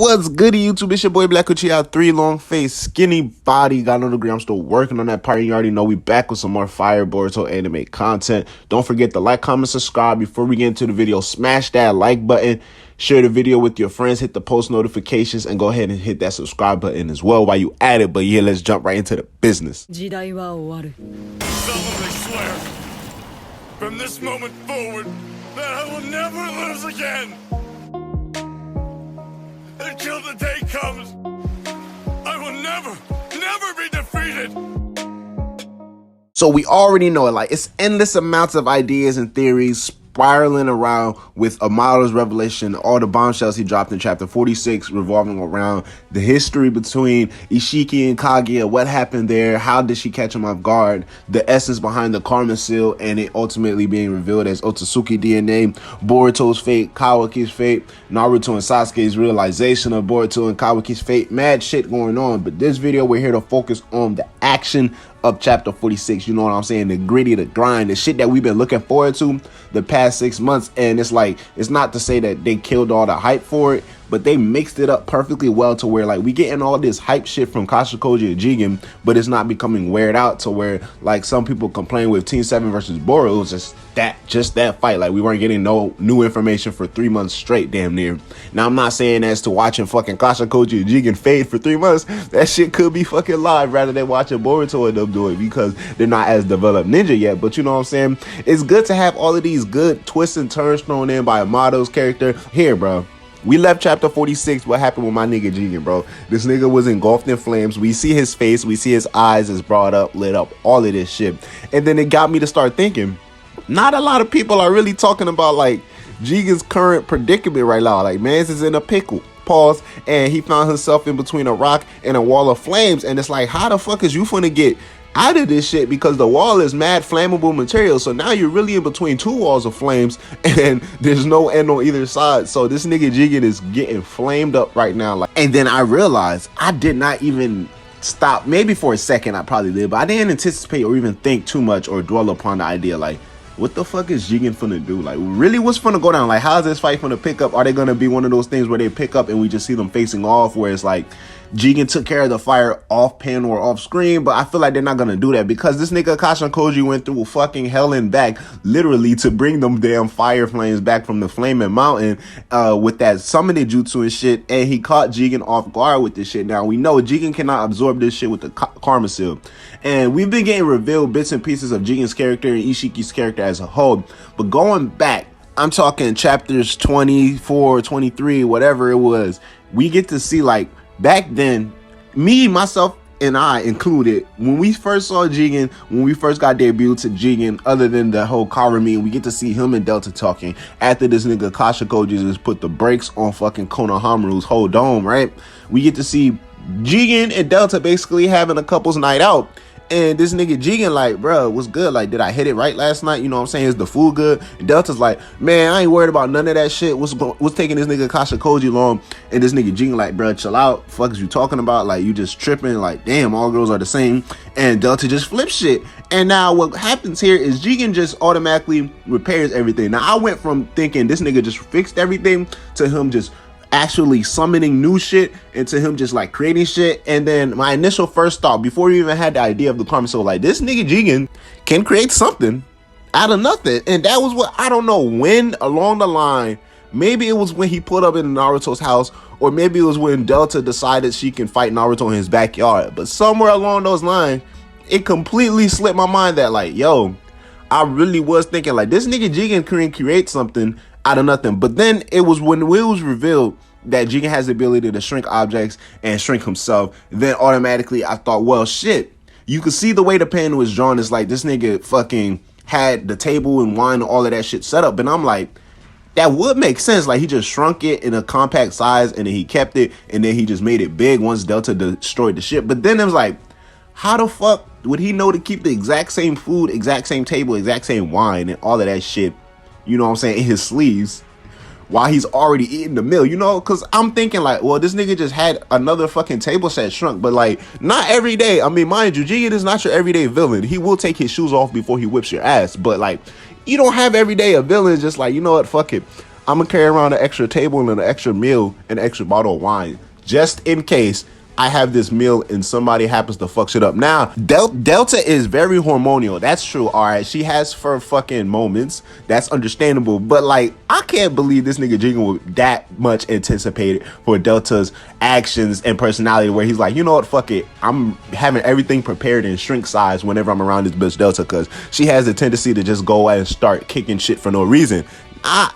What's good, YouTube? It's your boy Black Uchiha, 3 long face, skinny body. Got on the degree. I'm still working on that part. You already know we back with some more fire Boruto anime content. Don't forget to like, comment, subscribe. Before we get into the video, smash that like button. Share the video with your friends. Hit the post notifications and go ahead and hit that subscribe button as well while you at it. But yeah, let's jump right into the business. Solemnly swear, from this moment forward, that I will never lose again. Until the day comes, I will never be defeated. So we already know it. Like, it's endless amounts of ideas and theories spiraling around with Amado's revelation, all the bombshells he dropped in chapter 46 revolving around the history between Ishiki and Kaguya, what happened there, how did she catch him off guard, the essence behind the Karma Seal, and it ultimately being revealed as Otsutsuki DNA, Boruto's fate, Kawaki's fate, Naruto and Sasuke's realization of Boruto and Kawaki's fate. Mad shit going on, but this video we're here to focus on the action of chapter 46. You know what I'm saying? The gritty, the grind, the shit that we've been looking forward to the past 6 months. And it's like, it's not to say that they killed all the hype for it, but they mixed it up perfectly well to where like we getting all this hype shit from Kashokoji and Jigen, but it's not becoming weird out to where like some people complain with Team 7 versus Boruto. It was just that fight. Like we weren't getting no new information for 3 months straight, damn near. Now I'm not saying as to watching fucking Kashokoji and Jigen fade for 3 months. That shit could be fucking live rather than watching Boruto and them do it because they're not as developed ninja yet. But you know what I'm saying? It's good to have all of these good twists and turns thrown in by Amado's character here, bro. We left chapter 46. What happened with my nigga Jigen, bro? This nigga was engulfed in flames. We see his face. We see his eyes is brought up, lit up, all of this shit. And then it got me to start thinking, not a lot of people are really talking about like Jigen's current predicament right now. Like, man's is in a pickle. Pause. And he found himself in between a rock and a wall of flames. And it's like, how the fuck is you finna get out of this shit, because the wall is mad flammable material? So now you're really in between two walls of flames and there's no end on either side. So this nigga Jigen is getting flamed up right now. Like, and then I realized I did not even stop. Maybe for a second I probably did, but I didn't anticipate or even think too much or dwell upon the idea like, what the fuck is Jigen finna do? Like, really, what's finna go down? Like, how's this fight finna pick up? Are they gonna be one of those things where they pick up and we just see them facing off, where it's like Jigen took care of the fire off panel or off screen? But I feel like they're not gonna do that because this nigga Kashokoji went through fucking hell and back, literally, to bring them damn fire flames back from the flaming mountain with that summoning jutsu and shit, and he caught Jigen off guard with this shit. Now we know Jigen cannot absorb this shit with the Karma Seal, and we've been getting revealed bits and pieces of Jigen's character and Ishiki's character as a whole. But going back, I'm talking chapters 24, 23, whatever it was, we get to see like back then, me, myself, and I included, when we first saw Jigen, when we first got debuted to Jigen, other than the whole Karami, we get to see him and Delta talking after this nigga Kashokoji just put the brakes on fucking Konohamaru's whole dome, right? We get to see Jigen and Delta basically having a couple's night out. And this nigga Jigen like, bro, what's good? Like, did I hit it right last night? You know what I'm saying? Is the food good? And Delta's like, man, I ain't worried about none of that shit. What's taking this nigga Kashokoji long? And this nigga Jigen like, bro, chill out. Fuck is you talking about? Like, you just tripping. Like, damn, all girls are the same. And Delta just flips shit. And now what happens here is Jigen just automatically repairs everything. Now, I went from thinking this nigga just fixed everything to him just actually summoning new shit, into him just like creating shit. And then my initial first thought, before we even had the idea of the Karma Soul, like, this nigga Jigen can create something out of nothing. And that was what, I don't know when along the line, maybe it was when he put up in Naruto's house, or maybe it was when Delta decided she can fight Naruto in his backyard, but somewhere along those lines it completely slipped my mind that like, yo, I really was thinking like this nigga Jigen can create something out of nothing. But then it was when it was revealed that Jigen has the ability to shrink objects and shrink himself, then automatically I thought, well, shit, you could see the way the panel was drawn. It's like this nigga fucking had the table and wine and all of that shit set up. And I'm like, that would make sense. Like, he just shrunk it in a compact size and then he kept it and then he just made it big once Delta destroyed the ship. But then it was like, how the fuck would he know to keep the exact same food, exact same table, exact same wine and all of that shit, you know what I'm saying, in his sleeves while he's already eating the meal, you know? Because I'm thinking like, well, this nigga just had another fucking table set shrunk, but like, not every day. I mean, mind you, Jigen is not your everyday villain. He will take his shoes off before he whips your ass, but like, you don't have every day a villain just like, you know what, fuck it, I'm gonna carry around an extra table and an extra meal and an extra bottle of wine just in case I have this meal and somebody happens to fuck shit up. Now, Delta is very hormonal. That's true. All right, she has her fucking moments. That's understandable. But like, I can't believe this nigga Jigen was that much anticipated for Delta's actions and personality, where he's like, you know what, fuck it. I'm having everything prepared in shrink size whenever I'm around this bitch Delta, because she has a tendency to just go and start kicking shit for no reason. I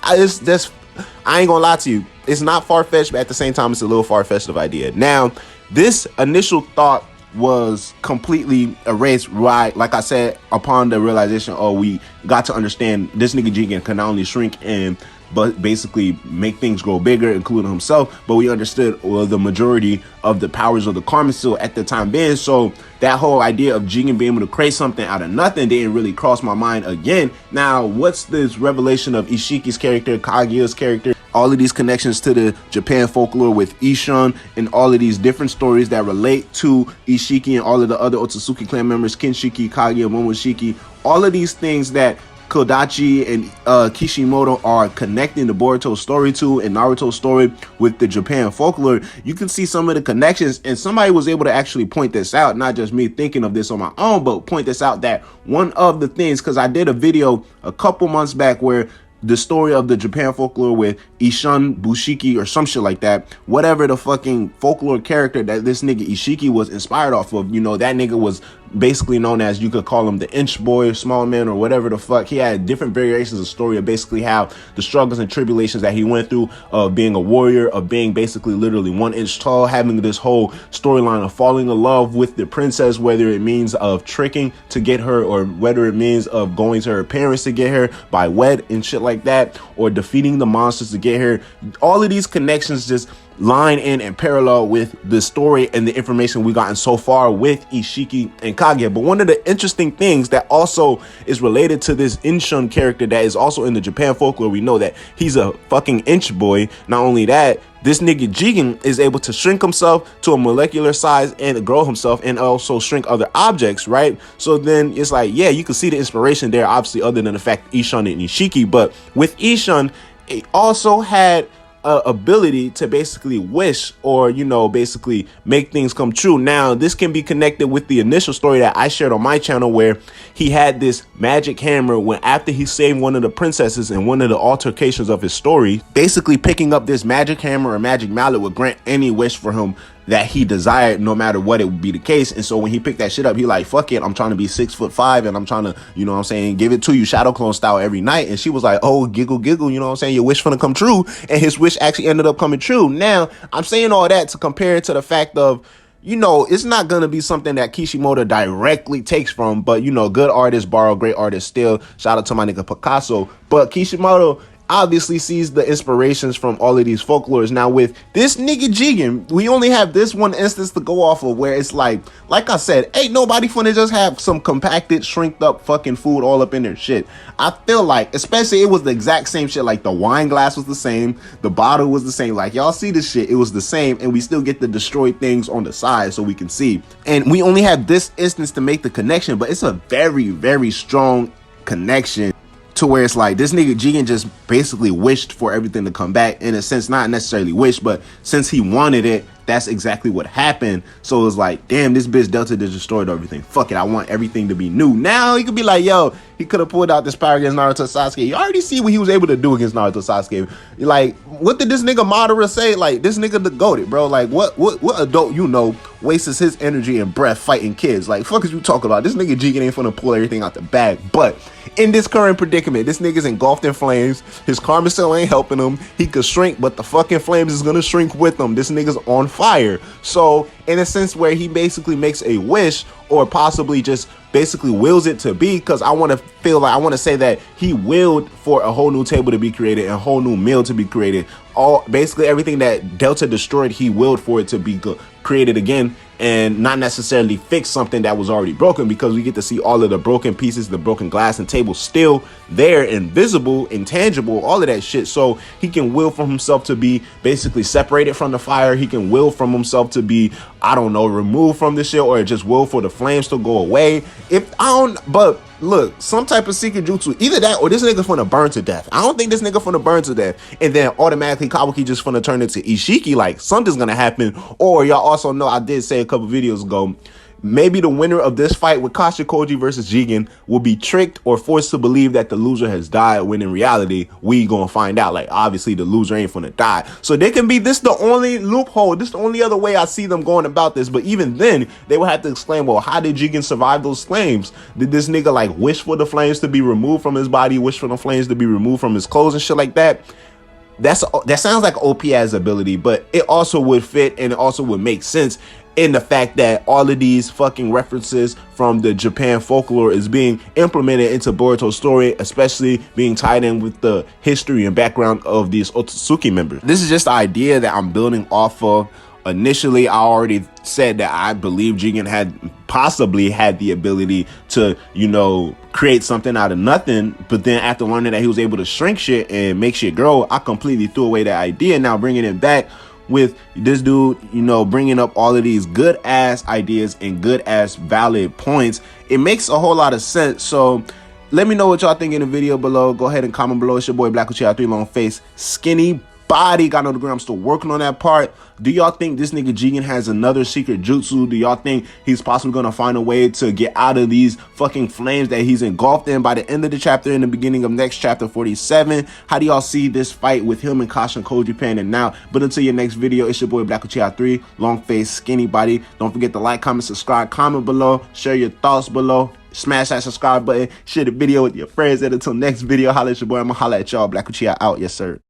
ain't gonna lie to you. It's not far-fetched, but at the same time, it's a little far-fetched of idea. Now, this initial thought was completely erased, right? Like I said, upon the realization, oh, we got to understand this nigga Jigen can not only shrink and but basically make things grow bigger, including himself. But we understood, well, the majority of the powers of the Karma Seal at the time being. So that whole idea of Jigen being able to create something out of nothing didn't really cross my mind again. Now, what's this revelation of Ishiki's character, Kaguya's character? All of these connections to the Japan folklore with Ishan and all of these different stories that relate to Ishiki and all of the other Otsutsuki clan members, Kinshiki, Kaguya, Momoshiki, all of these things that Kodachi and Kishimoto are connecting the Boruto story to and Naruto's story with the Japan folklore. You can see some of the connections, and somebody was able to actually point this out, not just me thinking of this on my own, but point this out that one of the things, because I did a video a couple months back where the story of the Japan folklore with Ishan Bushiki or some shit like that, whatever the fucking folklore character that this nigga Ishiki was inspired off of, you know, that nigga was basically known as, you could call him the inch boy, small man, or whatever the fuck. He had different variations of story of basically how the struggles and tribulations that he went through of being a warrior, of being basically literally 1 inch tall, having this whole storyline of falling in love with the princess, whether it means of tricking to get her or whether it means of going to her parents to get her by wed and shit like that, or defeating the monsters to get her. All of these connections just line in and parallel with the story and the information we've gotten so far with Ishiki and Kaguya. But one of the interesting things that also is related to this Inshun character that is also in the Japan folklore, we know that he's a fucking inch boy. Not only that, this nigga Jigen is able to shrink himself to a molecular size and grow himself and also shrink other objects, right? So then it's like, yeah, you can see the inspiration there, obviously, other than the fact Ishan and Ishiki. But with Ishan, it also had ability to basically wish, or, you know, basically make things come true. Now, this can be connected with the initial story that I shared on my channel, where he had this magic hammer when after he saved one of the princesses in one of the altercations of his story, basically picking up this magic hammer or magic mallet would grant any wish for him that he desired, no matter what it would be the case. And so when he picked that shit up, he like, fuck it, I'm trying to be 6'5" and I'm trying to, you know what I'm saying, give it to you shadow clone style every night. And she was like, oh, giggle, giggle, you know what I'm saying, your wish finna come true. And his wish actually ended up coming true. Now, I'm saying all that to compare it to the fact of, you know, it's not going to be something that Kishimoto directly takes from, but, you know, good artists borrow, great artists steal. Shout out to my nigga Picasso. But Kishimoto obviously sees the inspirations from all of these folklores. Now with this nigga Jigen, we only have this one instance to go off of, where it's like I said, ain't nobody finna just have some compacted, shrinked up fucking food all up in their shit. I feel like, especially, it was the exact same shit. Like the wine glass was the same, the bottle was the same. Like, y'all see this shit, it was the same, and we still get to destroy things on the side so we can see. And we only have this instance to make the connection, but it's a very, very strong connection, to where it's like this nigga Jigen just basically wished for everything to come back. In a sense, not necessarily wish, but since he wanted it, that's exactly what happened. So it was like, damn, this bitch Delta just destroyed everything. Fuck it, I want everything to be new. Now he could be like, yo, he could have pulled out this power against Naruto Sasuke. You already see what he was able to do against Naruto Sasuke. Like, what did this nigga Madara say? Like, this nigga the goated, bro. Like, what adult, you know, wastes his energy and breath fighting kids? Like, fuck is you talking about? This nigga Jigen ain't finna pull everything out the bag. But in this current predicament, this nigga's engulfed in flames. His karma cell ain't helping him. He could shrink, but the fucking flames is gonna shrink with him. This nigga's on fire. So in a sense where he basically makes a wish, or possibly just basically wills it to be, because I want to say that he willed for a whole new table to be created and a whole new meal to be created. All basically everything that Delta destroyed, he willed for it to be created again, and not necessarily fix something that was already broken, because we get to see all of the broken pieces, the broken glass and tables still there, invisible, intangible, all of that shit. So he can will from himself to be basically separated from the fire. He can will from himself to be, I don't know, removed from the shit, or just will for the flames to go away. But look, some type of secret jutsu. Either that or this nigga finna burn to death. I don't think this nigga finna burn to death. And then automatically Kawaki just finna turn into Ishiki. Like, something's gonna happen. Or y'all also know, I did say a couple videos ago, maybe the winner of this fight with Kasha versus Jigen will be tricked or forced to believe that the loser has died, when in reality, we gonna find out. Like, obviously, the loser ain't finna die. So they can be, this the only loophole. This the only other way I see them going about this. But even then, they will have to explain, well, how did Jigen survive those flames? Did this nigga, like, wish for the flames to be removed from his body, wish for the flames to be removed from his clothes and shit like that? That sounds like OP as ability, but it also would fit and it also would make sense in the fact that all of these fucking references from the Japan folklore is being implemented into Boruto's story, especially being tied in with the history and background of these Otsutsuki members. This is just the idea that I'm building off of. Initially, I already said that I believe Jigen had possibly had the ability to, you know, create something out of nothing. But then after learning that he was able to shrink shit and make shit grow, I completely threw away that idea. Now bringing it back with this dude, you know, bringing up all of these good ass ideas and good ass valid points, it makes a whole lot of sense. So let me know what y'all think in the video below. Go ahead and comment below. It's your boy Black with 3 long face, skinny body. Got no degree. I'm still working on that part. Do y'all think this nigga Jigen has another secret jutsu? Do y'all think he's possibly gonna find a way to get out of these fucking flames that he's engulfed in by the end of the chapter, in the beginning of next chapter 47? How do y'all see this fight with him and Kasha and Koji panning out? But until your next video, it's your boy Black with 3 long face, skinny body. Don't forget to like, comment, subscribe, comment below, share your thoughts below, smash that subscribe button, share the video with your friends. And until next video, holla at your boy. I'ma holla at y'all. Black with out. Yes, sir.